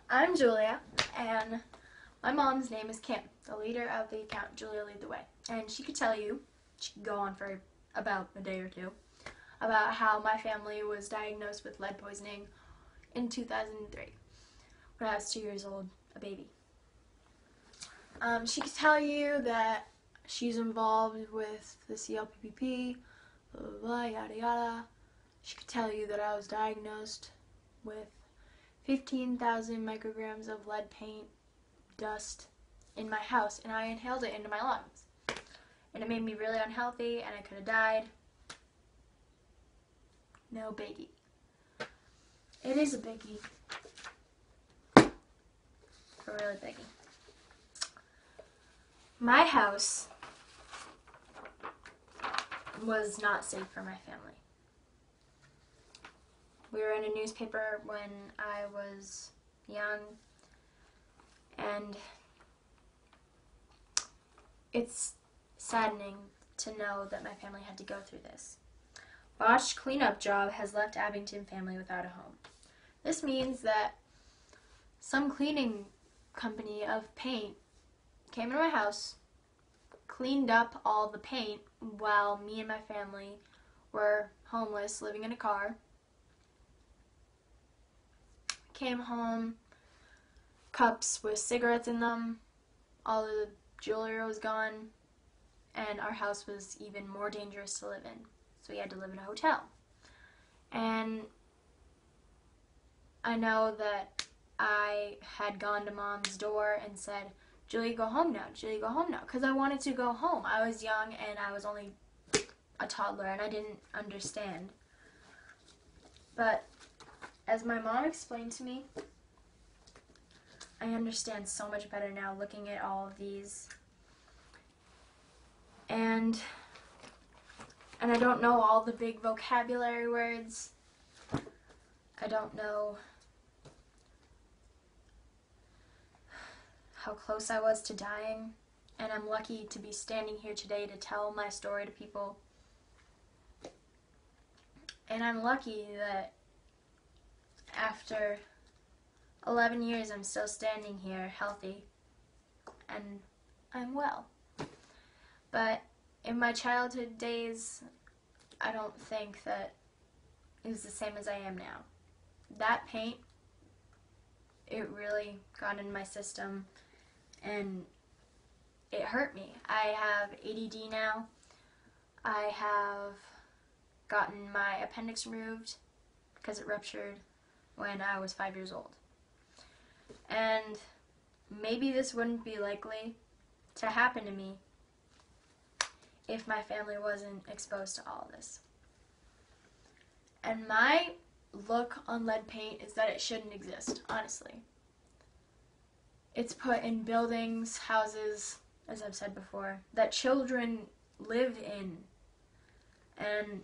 I'm Julia, and my mom's name is Kim, the leader of the account Julia Lead the Way. And she could go on for about a day or two, about how my family was diagnosed with lead poisoning in 2003 when I was 2 years old, a baby. She could tell you that she's involved with the CLPPP, blah, blah, blah, yada, yada. She could tell you that I was diagnosed with 15,000 micrograms of lead paint dust in my house, and I inhaled it into my lungs. And it made me really unhealthy, and I could have died. No biggie. It is a biggie. A really biggie. My house was not safe for my family. We were in a newspaper when I was young, and it's saddening to know that my family had to go through this. Botched cleanup job has left Abington family without a home. This means that some cleaning company of paint came into my house, cleaned up all the paint while me and my family were homeless, living in a car. Came home, cups with cigarettes in them, all of the jewelry was gone, and our house was even more dangerous to live in. So we had to live in a hotel. And I know that I had gone to Mom's door and said, "Julie, go home now. Julie, go home now." Because I wanted to go home. I was young and I was only a toddler and I didn't understand. But as my mom explained to me, I understand so much better now looking at all of these. And I don't know all the big vocabulary words. I don't know how close I was to dying. And I'm lucky to be standing here today to tell my story to people. And I'm lucky that after 11 years I'm still standing here healthy and I'm well. But in my childhood days, I don't think that it was the same as I am now. That paint, it really got in my system and it hurt me. I have ADD now. I have gotten my appendix removed because it ruptured when I was 5 years old. And maybe this wouldn't be likely to happen to me if my family wasn't exposed to all of this. And my look on lead paint is that it shouldn't exist, honestly. It's put in buildings, houses, as I've said before, that children live in. And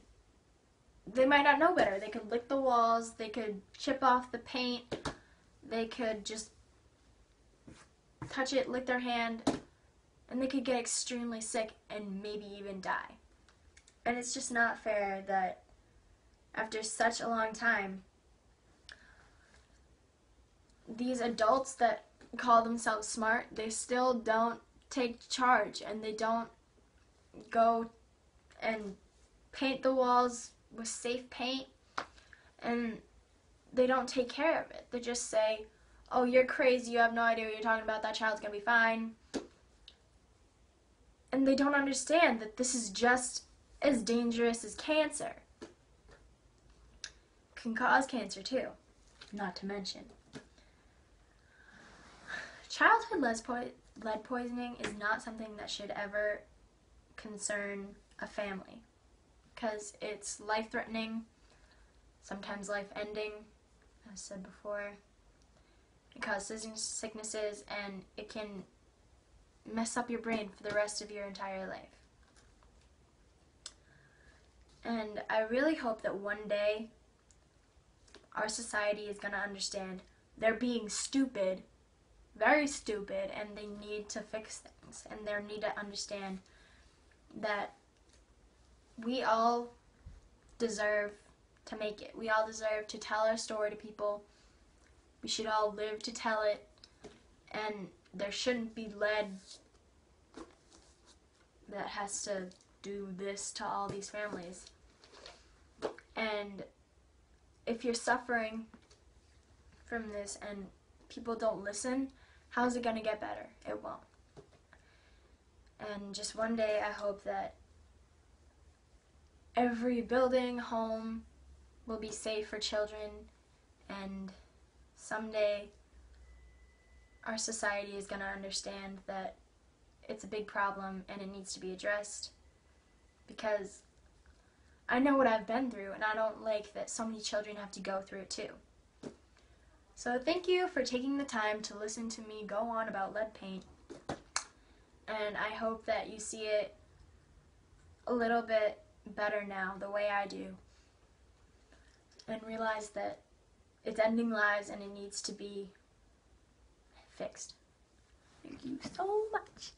they might not know better. They could lick the walls, they could chip off the paint, they could just touch it, lick their hand, and they could get extremely sick and maybe even die. And it's just not fair that after such a long time, these adults that call themselves smart, they still don't take charge and they don't go and paint the walls with safe paint, and they don't take care of it. They just say, "Oh, you're crazy, you have no idea what you're talking about, that child's gonna be fine." And they don't understand that this is just as dangerous as cancer. It can cause cancer too, not to mention. Childhood lead poisoning is not something that should ever concern a family, because it's life-threatening, sometimes life-ending, as said before. It causes sicknesses, and it can mess up your brain for the rest of your entire life. And I really hope that one day our society is going to understand they're being stupid, very stupid, and they need to fix things. And they need to understand that we all deserve to make it. We all deserve to tell our story to people We should all live to tell it, and there shouldn't be lead that has to do this to all these families. And if you're suffering from this and people don't listen, how's it going to get better? It won't. And just one day I hope that every building, home will be safe for children, and someday our society is going to understand that it's a big problem and it needs to be addressed, because I know what I've been through and I don't like that so many children have to go through it too. So thank you for taking the time to listen to me go on about lead paint, and I hope that you see it a little bit better now, the way I do, and realize that it's ending lives and it needs to be fixed. Thank you so much.